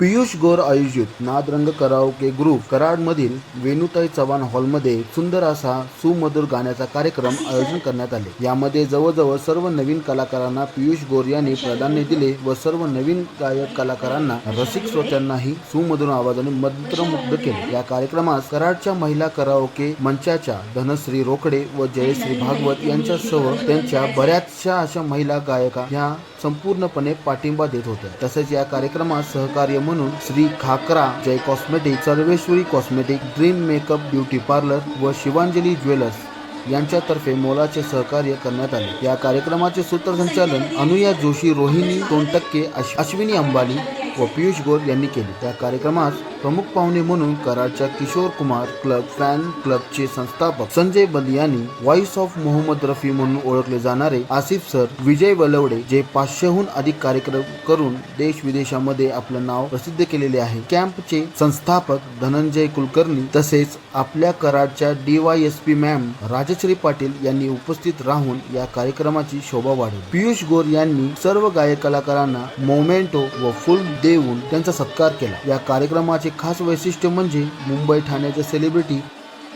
पियुष गोर आयोजित नादरंग karaoke group कराडमधील वेणुताई Chavan हॉलमध्ये सुंदर असा सुमधुर गाण्याचा कार्यक्रम आयोजन करण्यात आले। यामध्ये जवळजवळ सर्व नवीन कलाकारांना पियुष गोर यांनी प्राधान्य दिले व सर्व नवीन गायक कलाकारांना रसिक श्रोत्यांनाही सुमधुर आवाजाने मंत्रमुग्ध केले। या कार्यक्रमास कराडच्या महिला कराओके मंचाच्या धनश्री रोकडे व जयश्री भागवत यांच्यासह त्यांच्या बऱ्याचशा अशा महिला गायिका ह्या संपूर्णपणे पाठिंबा देत होत्या। तसेच या कार्यक्रमात सहकार्य म्हणून Shri Khakhra, Jai cosmetic, Sarveshwari cosmetic, dream makeup beauty parlour व शिवांजली ज्वेलर्स यांच्यातर्फे मोलाचे सहकार्य करण्यात आले। या कार्यक्रमाचे सूत्रसंचालन अनुया जोशी, रोहिणी टोनटक्के, अश्विनी अंबानी व पियुष गोर यांनी केले। त्या कार्यक्रमास प्रमुख पाहुणे म्हणून कराडच्या किशोर कुमार क्लब फॅन क्लबचे संस्थापक संजय बलियानी, व्हॉइस ऑफ मोहम्मद रफी म्हणून ओळखले जाणारे आसिफ सर, विजय वलवडे जे 500हून अधिक कार्यक्रम करून देश विदेशामध्ये आपले नाव प्रसिद्ध केलेले आहे, कॅम्पचे संस्थापक धनंजय कुलकर्णी तसेच आपल्या कराडच्या DYSP मॅम राजश्री पाटील यांनी उपस्थित राहून या कार्यक्रमाची शोभा वाढवली। पियुष गोर यांनी सर्व गायक कलाकारांना मोमेंटो व फुल देऊन त्यांचा सत्कार केला। या कार्यक्रमाचे खास वैशिष्ट्य म्हणजे मुंबई ठाण्याचे सेलिब्रिटी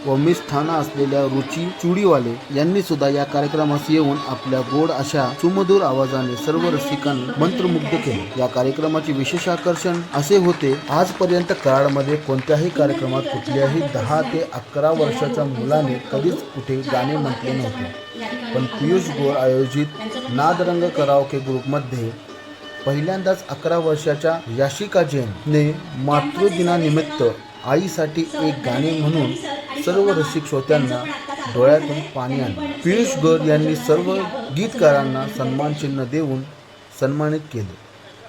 व मिस ठाणा असलेल्या रुची चुडीवाले यांनी सुद्धा या कार्यक्रमास येऊन आपल्या गोड अशा सुमधुर आवाजाने सर्व रसिकांना मंत्रमुग्ध केले। या कार्यक्रमाचे विशेष आकर्षण असे होते, आजपर्यंत कराडमध्ये कोणत्याही कार्यक्रमात कुठल्याही 10 ते 11 वर्षाच्या मुलाने कधीच कुठे गाणे म्हटले नव्हते, पण पियुष गोर आयोजित नादरंग कराओके ग्रुपमध्ये पहिल्यांदाच 11 वर्षाच्या याशिका जैनने मातृदिनानिमित्त आईसाठी एक गाणे म्हणून सर्व रसिक श्रोत्यांना डोळ्यातून पाणी आणले। पियुष गोर यांनी सर्व गीतकारांना सन्मान चिन्ह देऊन सन्मानित केले।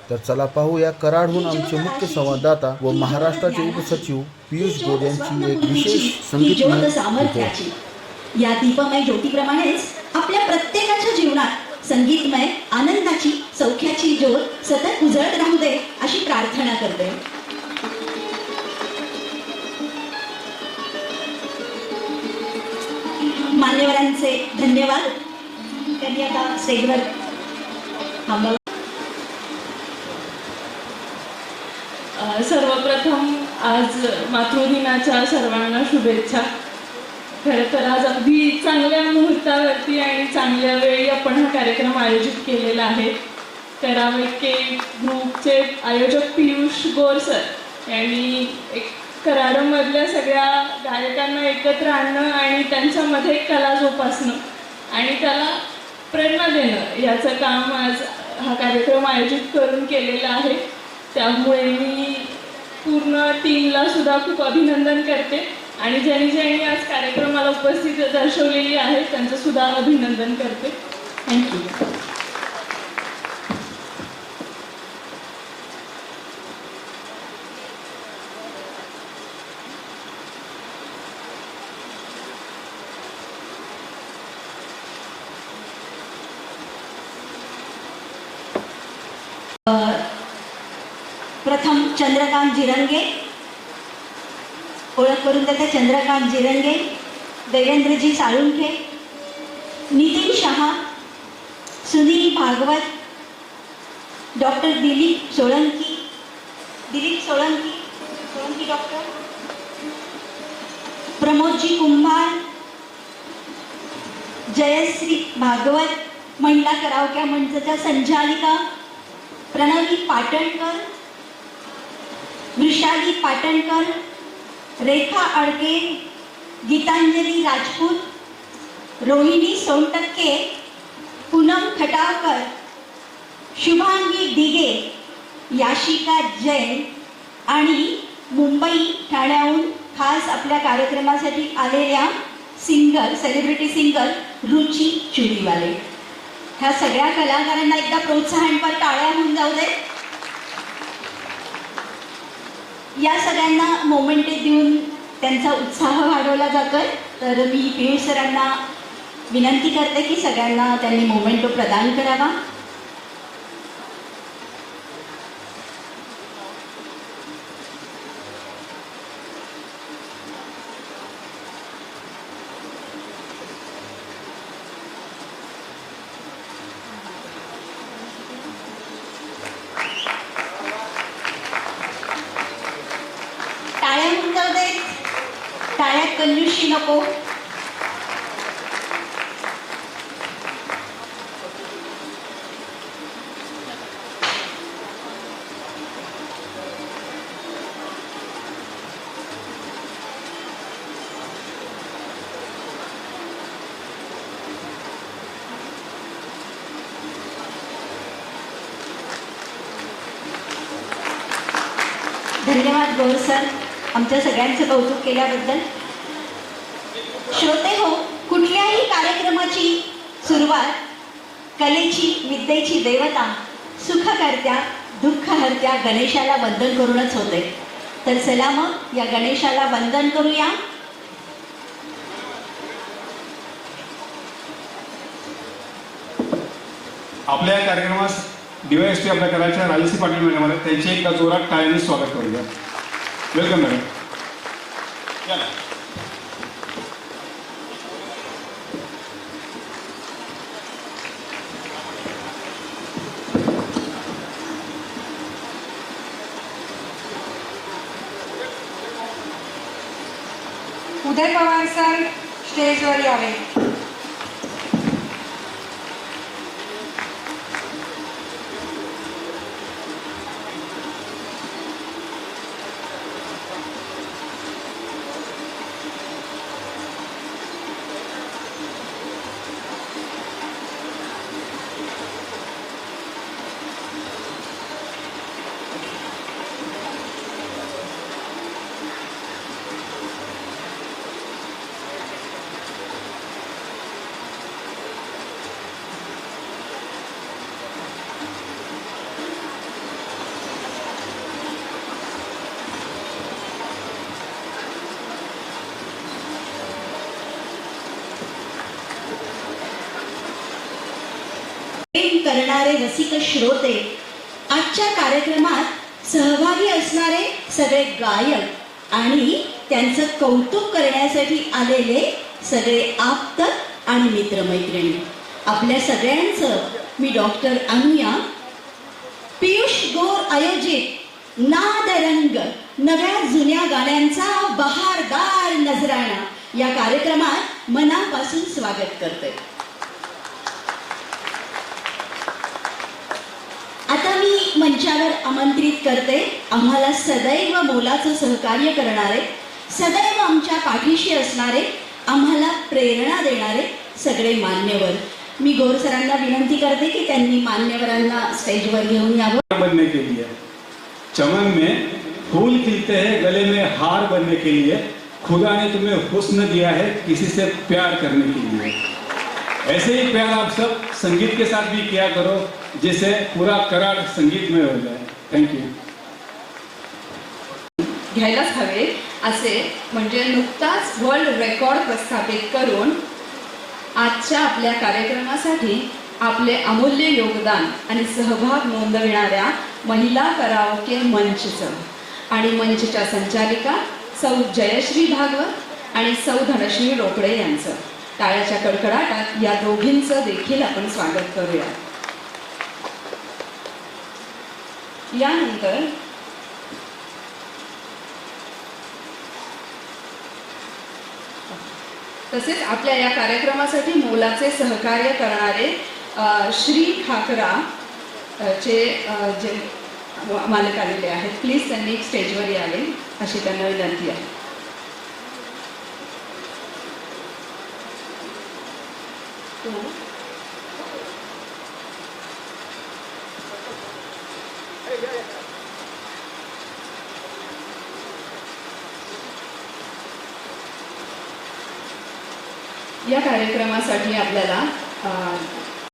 तर चला पाहूया कराडहून आमचे मुख्य संवाददाता व महाराष्ट्राचे उपसचिव पियुष गोर यांची एक विशेष संगीतमय रिपोर्ट। या दीपमय ज्योतीप्रमाणेच आपल्या प्रत्येकाच्या जीवनात संगीतमय आनंदाची सौख्याची ज्योत सतत उजळत राहू दे अशी प्रार्थना करते। मान्यवरांचे धन्यवाद। त्यांनी आता स्टेजवर थांबावं। सर्वप्रथम आज मातृदिनाच्या सर्वांना शुभेच्छा। खरं तर आज अगदी चांगल्या मुहूर्तावरती आणि चांगल्या वेळी आपण हा कार्यक्रम आयोजित केलेला आहे। कराओके ग्रुपचे आयोजक पियुष गोर सर यांनी एक कराडमधल्या सगळ्या गायकांना एकत्र आणणं आणि त्यांच्यामध्ये कला जोपासणं आणि त्याला प्रेरणा देणं याचं काम आज हा कार्यक्रम आयोजित करून केलेला आहे। त्यामुळे मी पूर्ण टीमला सुद्धा खूप अभिनंदन करते आणि ज्यांनी आज कार्यक्रमाला उपस्थिती दर्शवलेली आहे त्यांचं सुद्धा अभिनंदन करते। थँक्यू। प्रथम चंद्रकांत जिरंगे, ओळख करून देते चंद्रकांत जिरंगे, देवेंद्रजी साळुंखे, नितीन शहा, सुनील भागवत, डॉक्टर दिलीप सोळंकी डॉक्टर, प्रमोदजी कुंभार, जयश्री भागवत, महिला कराओके मंचच्या संचालिका प्रणवी पाटणकर, वृषाली पाटणकर, रेखा अडके, गीतांजली राजपूत, रोहिणी सोनटक्के, पूनम खटावकर, शुभांगी दिगे, याशिका जैन आणि मुंबई ठाण्याहून खास आपल्या कार्यक्रमासाठी आलेल्या सिंगर, सेलिब्रिटी सिंगर रुची चुडीवाले, ह्या सगळ्या कलाकारांना एकदा प्रोत्साहनपर टाळ्या होऊन जाऊ दे। या सगळ्यांना मोमेंटे देऊन त्यांचा उत्साह वाढवला जातोय। तर मी पियुष सरांना विनंती करते की सगळ्यांना त्यांनी मोमेंटो प्रदान करावा। खुशी नको? धन्यवाद गौर सर, आमच्या सगळ्यांचं कौतुक केल्याबद्दल. श्रोते हो, कुठल्याही कार्यक्रमाची सुरुवात कलेची विद्येची देवता सुखकर्त्या दुःखहर्त्या गणेशाला वंदन करूनच होते. तर चला मग या गणेशाला वंदन करूया. आपल्या या कार्यक्रमास DYSP आपल्या कराच्या राजश्री पाटील मॅडम आहेत, त्यांचे एकदा जोरात टाळ्यांनी स्वागत करूया. Welcome madam. Uday Pawar sir स्टेजवर यावे. प्रेम करणारे रसिक श्रोते, आजच्या कार्यक्रमात सहभागी असणारे सगळे गायक आणि त्यांचं कौतुक करण्यासाठी आलेले सगळे आप्त आणि मित्रमैत्रिणी, आपल्या सगळ्यांचं मी डॉक्टर अनुया पियुष गोर आयोजित नादरंग नव्या जुन्या गाण्यांचा बहारदार नजराणा या कार्यक्रमात मनापासून स्वागत करते. आता मी मंचावर आमंत्रित करते आम्हाला सदैव मोलाचं सहकार्य करणारे, सदैव आमच्या पाठीशी असणारे, आम्हाला प्रेरणा देणारे सगळे मान्यवर. मी गौर सरांना विनंती करते की त्यांनी मान्यवरांना स्टेजवर घेऊन यावं. बनने के लिए चमन में फूल खिलते हैं, गले में हार बनने के लिए खुदा ने तुम्हें हुस्न दिया है किसी से प्यार करने के लिए. ऐसे ही प्यार आप सब संगीत के साथ भी किया करो, जिससे पूरा कराड संगीत में हो जाए. Thank you. घ्यायलाच हवे असे म्हणजे नुकताच वर्ल्ड रेकॉर्ड प्रस्थापित करून आजच्या आपल्या कार्यक्रमासाठी आपले अमूल्य योगदान आणि सहभाग नोंदविणाऱ्या महिला कराओके मंचचं आणि मंचच्या संचालिका सौ जयश्री भागवत आणि सौ धनश्री रोकडे यांचं टाळ्याच्या कडकडाटात या दोघींचं देखील आपण स्वागत करूया. यानंतर तसेच आपल्या या कार्यक्रमासाठी मोलाचे सहकार्य करणारे श्री ठाकरा चे जे मालक आलेले आहेत, प्लीज त्यांनी स्टेजवर यावे अशी त्यांना विनंती आहे. या कार्यक्रमासाठी आपल्याला